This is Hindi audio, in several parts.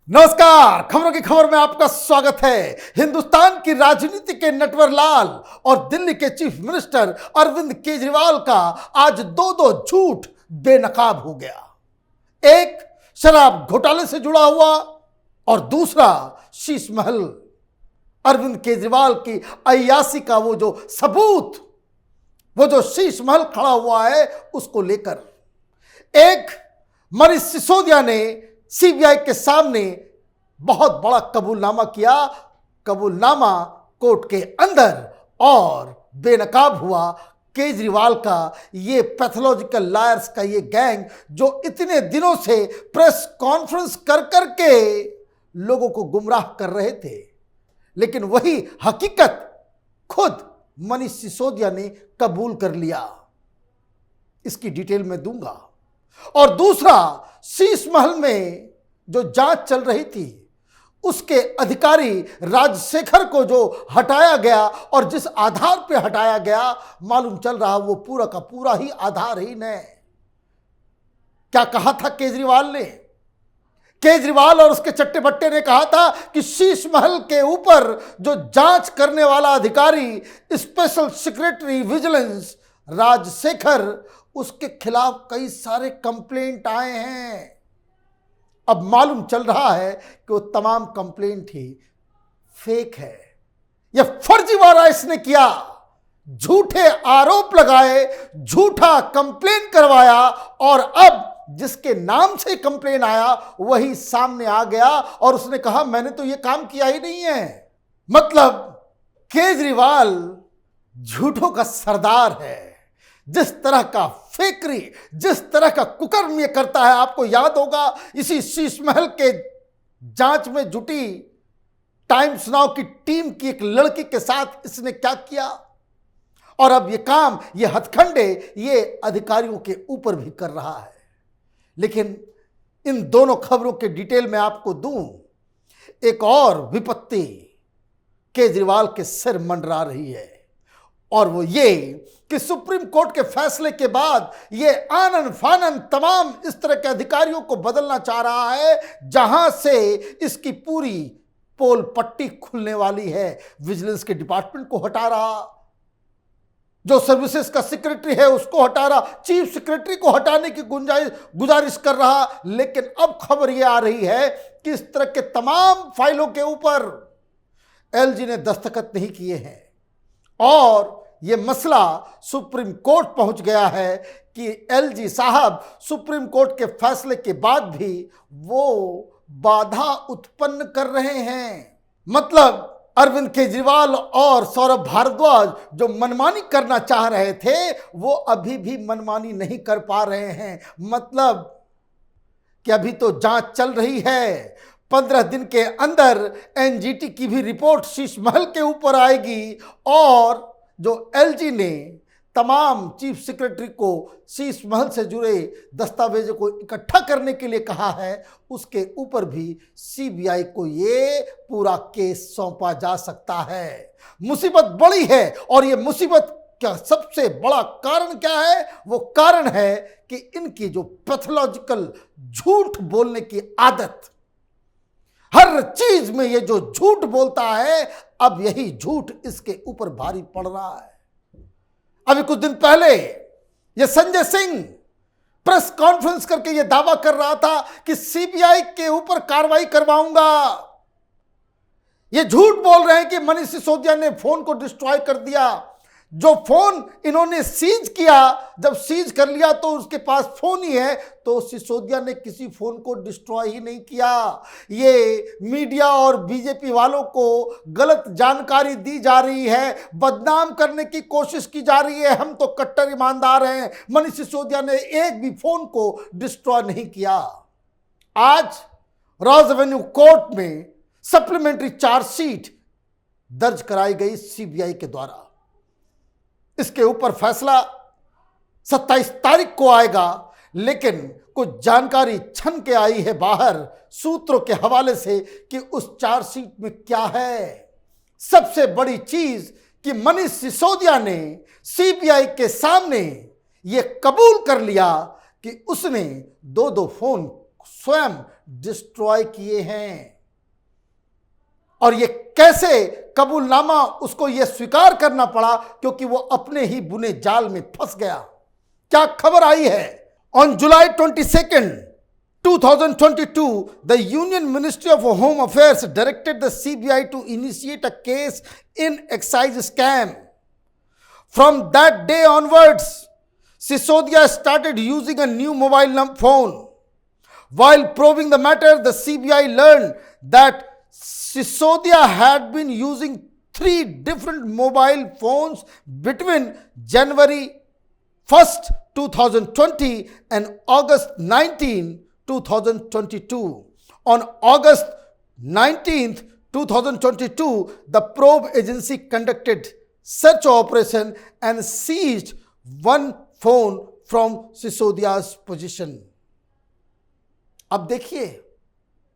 नमस्कार। खबरों की खबर में आपका स्वागत है। हिंदुस्तान की राजनीति के नटवर लाल और दिल्ली के चीफ मिनिस्टर अरविंद केजरीवाल का आज दो दो झूठ बेनकाब हो गया। एक शराब घोटाले से जुड़ा हुआ और दूसरा शीश महल। अरविंद केजरीवाल की अय्यासी का वो जो सबूत, वो जो शीश महल खड़ा हुआ है, उसको लेकर एक मनीष सिसोदिया ने सीबीआई के सामने बहुत बड़ा कबूलनामा किया। कबूलनामा कोर्ट के अंदर और बेनकाब हुआ केजरीवाल का ये पैथोलॉजिकल लायर्स का ये गैंग जो इतने दिनों से प्रेस कॉन्फ्रेंस कर करके लोगों को गुमराह कर रहे थे, लेकिन वही हकीकत खुद मनीष सिसोदिया ने कबूल कर लिया। इसकी डिटेल मैं दूंगा। और दूसरा, शीश महल में जो जांच चल रही थी उसके अधिकारी राजशेखर को जो हटाया गया और जिस आधार पे हटाया गया, मालूम चल रहा वो पूरा का पूरा ही आधारहीन है। क्या कहा था केजरीवाल ने? केजरीवाल और उसके चट्टे बट्टे ने कहा था कि शीश महल के ऊपर जो जांच करने वाला अधिकारी स्पेशल सेक्रेटरी विजिलेंस राजशेखर, उसके खिलाफ कई सारे कंप्लेंट आए हैं। अब मालूम चल रहा है कि वो तमाम कंप्लेंट ही फेक है। यह फर्जीवाड़ा इसने किया, झूठे आरोप लगाए, झूठा कंप्लेन करवाया और अब जिसके नाम से कंप्लेन आया वही सामने आ गया और उसने कहा मैंने तो यह काम किया ही नहीं है। मतलब केजरीवाल झूठों का सरदार है। जिस तरह का फेकरी, जिस तरह का कुकर्म ये करता है, आपको याद होगा इसी शीश महल के जांच में जुटी टाइम्स नाउ की टीम की एक लड़की के साथ इसने क्या किया। और अब ये काम, ये हथकंडे ये अधिकारियों के ऊपर भी कर रहा है। लेकिन इन दोनों खबरों के डिटेल में आपको दूं, एक और विपत्ति केजरीवाल के सिर मंडरा रही है और वो ये कि सुप्रीम कोर्ट के फैसले के बाद ये आनन फानन तमाम इस तरह के अधिकारियों को बदलना चाह रहा है, जहां से इसकी पूरी पोल पट्टी खुलने वाली है। विजिलेंस के डिपार्टमेंट को हटा रहा, जो सर्विसेज का सेक्रेटरी है उसको हटा रहा, चीफ सेक्रेटरी को हटाने की गुजारिश कर रहा। लेकिन अब खबर यह आ रही है कि इस तरह के तमाम फाइलों के ऊपर एलजी ने दस्तखत नहीं किए हैं और यह मसला सुप्रीम कोर्ट पहुंच गया है कि एलजी साहब सुप्रीम कोर्ट के फैसले के बाद भी वो बाधा उत्पन्न कर रहे हैं। मतलब अरविंद केजरीवाल और सौरभ भारद्वाज जो मनमानी करना चाह रहे थे वो अभी भी मनमानी नहीं कर पा रहे हैं। मतलब कि अभी तो जांच चल रही है, 15 दिन के अंदर एनजीटी की भी रिपोर्ट शीश महल के ऊपर आएगी और जो एलजी ने तमाम चीफ सेक्रेटरी को शीश महल से जुड़े दस्तावेजों को इकट्ठा करने के लिए कहा है, उसके ऊपर भी सीबीआई को ये पूरा केस सौंपा जा सकता है। मुसीबत बड़ी है और ये मुसीबत का सबसे बड़ा कारण क्या है? वो कारण है कि इनकी जो पैथोलॉजिकल झूठ बोलने की आदत, हर चीज में ये जो झूठ बोलता है, अब यही झूठ इसके ऊपर भारी पड़ रहा है। अभी कुछ दिन पहले ये संजय सिंह प्रेस कॉन्फ्रेंस करके ये दावा कर रहा था कि सीबीआई के ऊपर कार्रवाई करवाऊंगा। ये झूठ बोल रहे हैं कि मनीष सिसोदिया ने फोन को डिस्ट्रॉय कर दिया। जो फोन इन्होंने सीज किया, जब सीज कर लिया तो उसके पास फोन ही है, तो सिसोदिया ने किसी फोन को डिस्ट्रॉय ही नहीं किया। ये मीडिया और बीजेपी वालों को गलत जानकारी दी जा रही है, बदनाम करने की कोशिश की जा रही है। हम तो कट्टर ईमानदार हैं, मनीष सिसोदिया ने एक भी फोन को डिस्ट्रॉय नहीं किया। आज रॉज एवेन्यू कोर्ट में सप्लीमेंट्री चार्जशीट दर्ज कराई गई सीबीआई के द्वारा। इसके ऊपर फैसला 27 तारीख को आएगा, लेकिन कुछ जानकारी छन के आई है बाहर सूत्रों के हवाले से कि उस चार्जशीट में क्या है। सबसे बड़ी चीज कि मनीष सिसोदिया ने सीबीआई के सामने यह कबूल कर लिया कि उसने दो फोन स्वयं डिस्ट्रॉय किए हैं। और ये कैसे कबूलनामा उसको ये स्वीकार करना पड़ा, क्योंकि वो अपने ही बुने जाल में फंस गया। क्या खबर आई है? On July 22, 2022, the Union Ministry of Home Affairs directed the CBI to initiate a case in excise scam. From that day onwards, Sisodia started using a new mobile phone. While probing the matter, the CBI learned that Sisodia had been using 3 different mobile phones between January 1st, 2020 and August 19, 2022. On August 19th, 2022, the probe agency conducted search operation and seized one phone from Sisodia's possession. अब देखिए,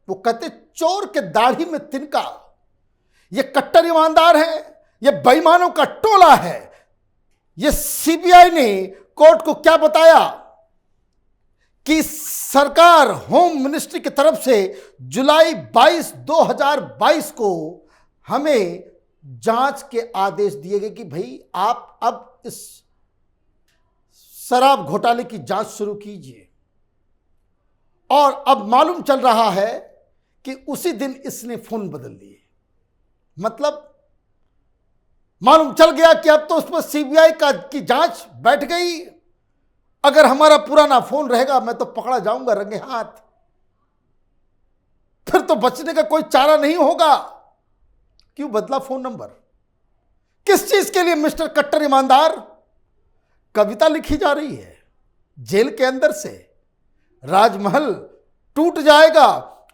वो कहते चोर के दाढ़ी में तिनका। ये कट्टर ईमानदार है, ये बेईमानों का टोला है। ये सीबीआई ने कोर्ट को क्या बताया कि सरकार होम मिनिस्ट्री की तरफ से जुलाई 22, 2022 को हमें जांच के आदेश दिए गए कि भाई आप अब इस शराब घोटाले की जांच शुरू कीजिए। और अब मालूम चल रहा है कि उसी दिन इसने फोन बदल दिए। मतलब मालूम चल गया कि अब तो उस पर सीबीआई की जांच बैठ गई। अगर हमारा पुराना फोन रहेगा मैं तो पकड़ा जाऊंगा रंगे हाथ, फिर तो बचने का कोई चारा नहीं होगा। क्यों बदला फोन नंबर? किस चीज के लिए मिस्टर कट्टर ईमानदार? कविता लिखी जा रही है जेल के अंदर से। राजमहल टूट जाएगा।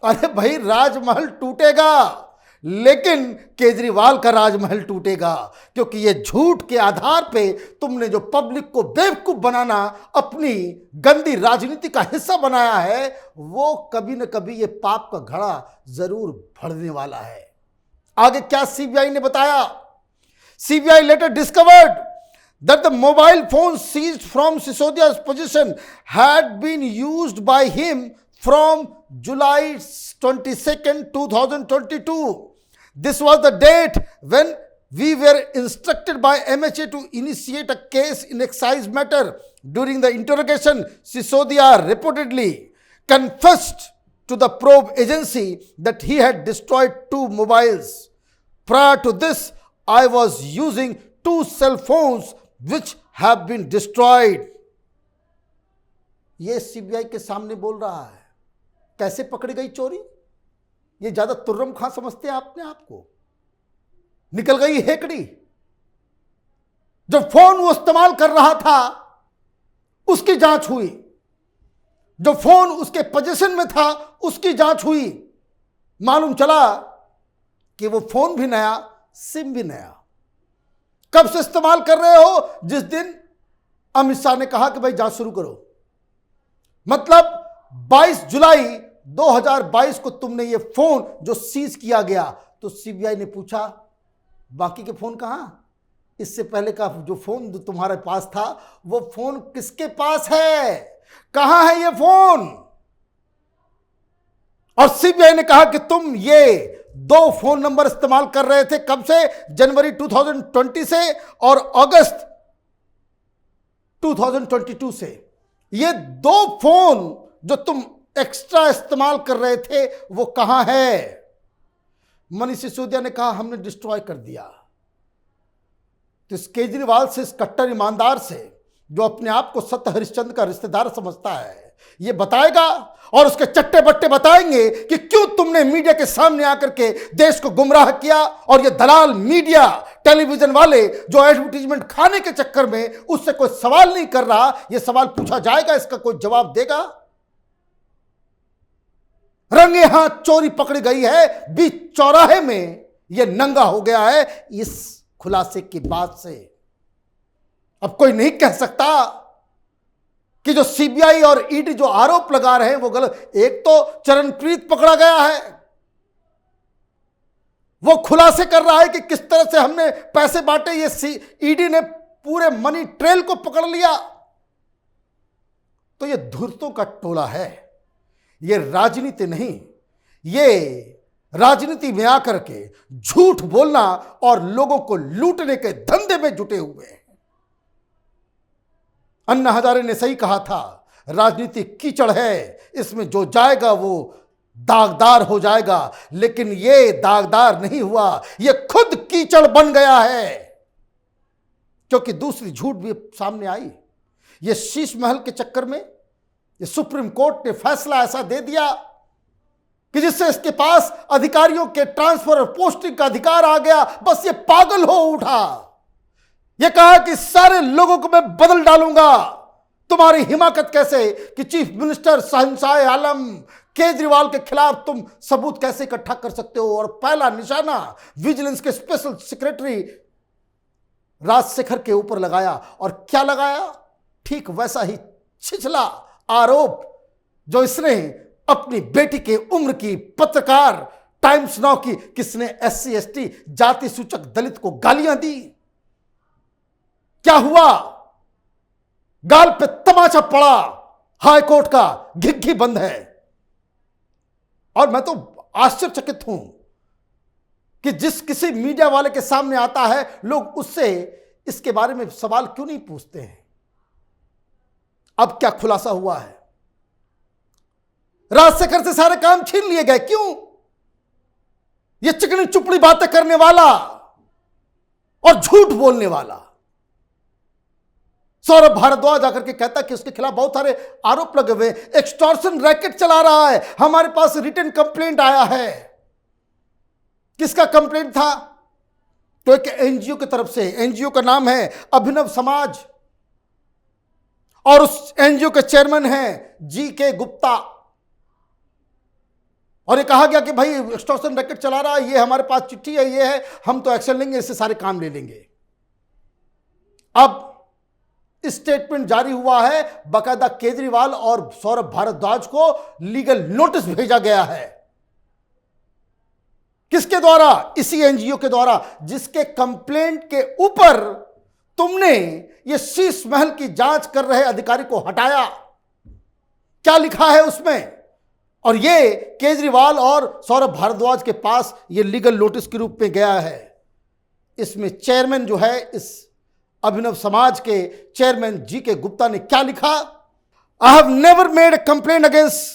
अरे भाई, राजमहल टूटेगा, लेकिन केजरीवाल का राजमहल टूटेगा, क्योंकि ये झूठ के आधार पे तुमने जो पब्लिक को बेवकूफ बनाना अपनी गंदी राजनीति का हिस्सा बनाया है, वो कभी न कभी ये पाप का घड़ा जरूर भरने वाला है। आगे क्या सीबीआई ने बताया? CBI letter discovered that the mobile phone seized from Sisodia's possession had been used by him from July 22nd, 2022. This was the date when we were instructed by MHA to initiate a case in excise matter. During the interrogation, Sisodia reportedly confessed to the probe agency that he had destroyed 2 mobiles. Prior to this, I was using 2 cell phones which have been destroyed. ये सीबीआई के सामने बोल रहा है। कैसे पकड़ी गई चोरी? ये ज्यादा तुर्रम खां समझते हैं आपने आपको? निकल गई हेकड़ी। जो फोन वो इस्तेमाल कर रहा था उसकी जांच हुई, जो फोन उसके पोजीशन में था उसकी जांच हुई। मालूम चला कि वो फोन भी नया, सिम भी नया। कब से इस्तेमाल कर रहे हो? जिस दिन अमित शाह ने कहा कि भाई जांच शुरू करो। मतलब 22 जुलाई 2022 को तुमने ये फोन जो सीज किया गया, तो सीबीआई ने पूछा बाकी के फोन कहां? इससे पहले का जो फोन जो तुम्हारे पास था, वो फोन किसके पास है? कहां है ये फोन? और सीबीआई ने कहा कि तुम ये 2 फोन नंबर इस्तेमाल कर रहे थे। कब से? जनवरी 2020 से और अगस्त 2022 से। ये 2 फोन जो तुम एक्स्ट्रा इस्तेमाल कर रहे थे वो कहां है? मनीष सिसोदिया ने कहा हमने डिस्ट्रॉय कर दिया। तो इस केजरीवाल से, इस कट्टर ईमानदार से, जो अपने आप को सत्य हरिश्चंद्र का रिश्तेदार समझता है, ये बताएगा और उसके चट्टे बट्टे बताएंगे कि क्यों तुमने मीडिया के सामने आकर के देश को गुमराह किया। और ये दलाल मीडिया, टेलीविजन वाले जो एडवर्टीजमेंट खाने के चक्कर में उससे कोई सवाल नहीं कर रहा, ये सवाल पूछा जाएगा, इसका कोई जवाब देगा। रंगे हाथ चोरी पकड़ी गई है, बीच चौराहे में ये नंगा हो गया है। इस खुलासे के बाद से अब कोई नहीं कह सकता कि जो सीबीआई और ईडी जो आरोप लगा रहे हैं वो गलत। एक तो चरणप्रीत पकड़ा गया है, वो खुलासे कर रहा है कि किस तरह से हमने पैसे बांटे। ये ईडी ने पूरे मनी ट्रेल को पकड़ लिया। तो ये धूर्तों का टोला है। ये राजनीति नहीं, ये राजनीति में आकर के झूठ बोलना और लोगों को लूटने के धंधे में जुटे हुए हैं। अन्ना हजारे ने सही कहा था, राजनीति कीचड़ है, इसमें जो जाएगा वो दागदार हो जाएगा। लेकिन ये दागदार नहीं हुआ, ये खुद कीचड़ बन गया है। क्योंकि दूसरी झूठ भी सामने आई। ये शीश महल के चक्कर में ये सुप्रीम कोर्ट ने फैसला ऐसा दे दिया कि जिससे इसके पास अधिकारियों के ट्रांसफर और पोस्टिंग का अधिकार आ गया। बस ये पागल हो उठा। ये कहा कि सारे लोगों को मैं बदल डालूंगा। तुम्हारी हिमाकत कैसे कि चीफ मिनिस्टर शहंशाह आलम केजरीवाल के खिलाफ तुम सबूत कैसे इकट्ठा कर सकते हो। और पहला निशाना विजिलेंस के स्पेशल सेक्रेटरी राजशेखर के ऊपर लगाया। और क्या लगाया? ठीक वैसा ही छिछला आरोप जो इसने अपनी बेटी के उम्र की पत्रकार टाइम्स नाउ की किसने SC ST जाति सूचक दलित को गालियां दी। क्या हुआ? गाल पे तमाचा पड़ा। हाई कोर्ट का घिघी बंद है। और मैं तो आश्चर्यचकित हूं कि जिस किसी मीडिया वाले के सामने आता है लोग उससे इसके बारे में सवाल क्यों नहीं पूछते हैं। अब क्या खुलासा हुआ है? राजशेखर से सारे काम छीन लिए गए। क्यों? ये चिकनी चुपड़ी बातें करने वाला और झूठ बोलने वाला सौरभ भारद्वाज आकर के कहता कि उसके खिलाफ बहुत सारे आरोप लगे हुए, एक्सटॉर्शन रैकेट चला रहा है। हमारे पास रिटन कंप्लेंट आया है। किसका कंप्लेंट था? तो एक NGO की तरफ से। NGO का नाम है अभिनव समाज और उस NGO के चेयरमैन हैं GK गुप्ता। और ये कहा गया कि भाई एक्सटॉर्शन रैकेट चला रहा है, ये हमारे पास चिट्ठी है, ये है, हम तो एक्शन लेंगे, इससे सारे काम ले लेंगे। अब स्टेटमेंट जारी हुआ है, बकायदा केजरीवाल और सौरभ भारद्वाज को लीगल नोटिस भेजा गया है। किसके द्वारा? इसी NGO के द्वारा जिसके कंप्लेंट के ऊपर तुमने ये शीश महल की जांच कर रहे अधिकारी को हटाया। क्या लिखा है उसमें? और ये केजरीवाल और सौरभ भारद्वाज के पास ये लीगल नोटिस के रूप में गया है। इसमें चेयरमैन जो है, इस अभिनव समाज के चेयरमैन GK गुप्ता ने क्या लिखा? I have never made a complaint against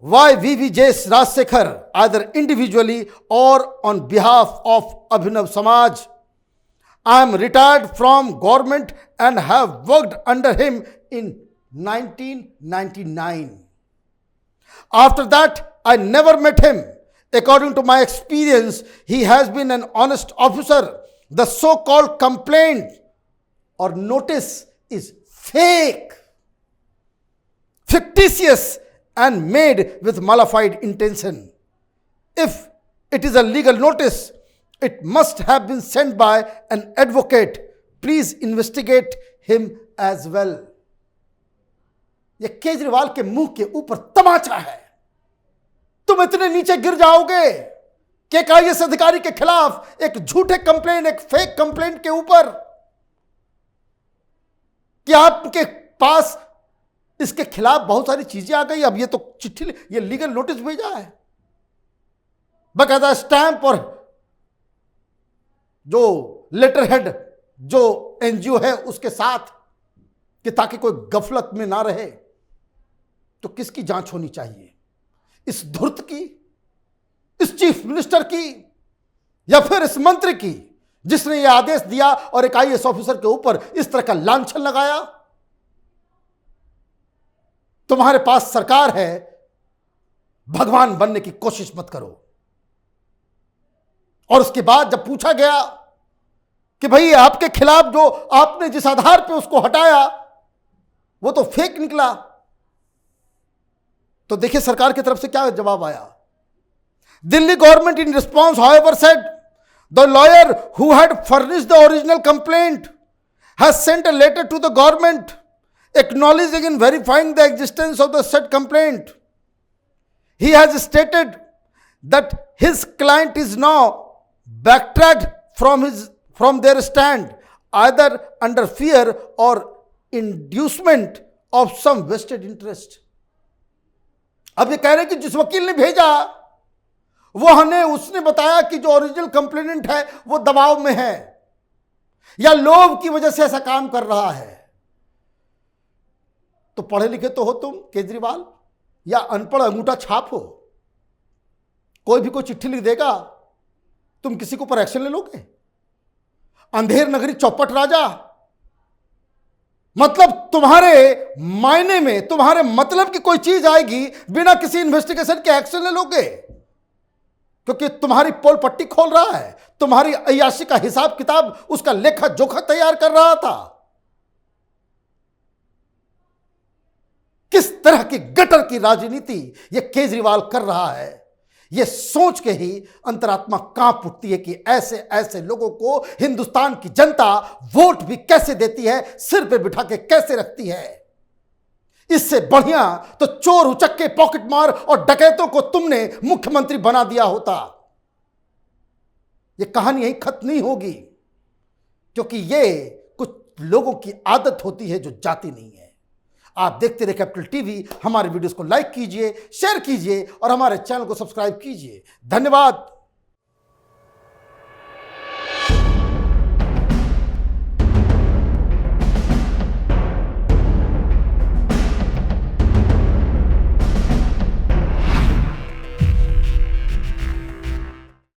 YVVJ Rajsekhar either individually or on behalf of Abhinav Samaj. I am retired from government and have worked under him in 1999. After that, I never met him. According to my experience, he has been an honest officer. The so-called complaint or notice is fake, fictitious and made with malified intention. If it is a legal notice, it must have been sent by an advocate. Please investigate him as well. ये केजरीवाल के मुंह के ऊपर तमाचा है। तुम इतने नीचे गिर जाओगे कि एक IAS अधिकारी के खिलाफ एक झूठे कंप्लेंट, एक फेक कंप्लेंट के ऊपर कि आपके पास इसके खिलाफ बहुत सारी चीजें आ गई। अब ये तो चिट्ठी, ये लीगल नोटिस भेजा है, बकायदा स्टैंप और जो लेटर हेड जो NGO है उसके साथ, कि ताकि कोई गफलत में ना रहे। तो किसकी जांच होनी चाहिए? इस धूर्त की, इस चीफ मिनिस्टर की, या फिर इस मंत्री की जिसने यह आदेश दिया और एक IAS ऑफिसर के ऊपर इस तरह का लांछन लगाया? तुम्हारे पास सरकार है, भगवान बनने की कोशिश मत करो। और उसके बाद जब पूछा गया कि भाई आपके खिलाफ जो आपने जिस आधार पे उसको हटाया वो तो फेक निकला, तो देखिए सरकार की तरफ से क्या जवाब आया। Delhi government in response however said the lawyer who had furnished the original complaint has sent a letter to the government acknowledging and verifying the existence of the said complaint. He has stated that his client is now backtracked from their stand, either under fear or inducement of some vested interest. अब ये कह रहे हैं कि जिस वकील ने भेजा उसने बताया कि जो ओरिजिनल कंप्लेनेंट है वो दबाव में है या लोभ की वजह से ऐसा काम कर रहा है। तो पढ़े लिखे तो हो तुम केजरीवाल, या अनपढ़ अंगूठा छाप हो? कोई भी कोई चिट्ठी लिख देगा, तुम किसी के ऊपर एक्शन ले लोगे? अंधेर नगरी चौपट राजा, मतलब तुम्हारे मायने में, तुम्हारे मतलब की कोई चीज आएगी बिना किसी इन्वेस्टिगेशन के एक्शन ले लोगे? क्योंकि तुम्हारी पोल पट्टी खोल रहा है, तुम्हारी अय्याशी का हिसाब किताब, उसका लेखा जोखा तैयार कर रहा था। किस तरह की गटर की राजनीति यह केजरीवाल कर रहा है, यह सोच के ही अंतरात्मा कांप उठती है कि ऐसे ऐसे लोगों को हिंदुस्तान की जनता वोट भी कैसे देती है, सिर पे बिठा के कैसे रखती है। इससे बढ़िया तो चोर उचक्के पॉकेट मार और डकैतों को तुमने मुख्यमंत्री बना दिया होता। यह कहानी यहीं खत्म नहीं होगी, क्योंकि यह कुछ लोगों की आदत होती है जो जाती नहीं है। आप देखते रहे कैपिटल टीवी, हमारे वीडियोस को लाइक कीजिए, शेयर कीजिए और हमारे चैनल को सब्सक्राइब कीजिए। धन्यवाद।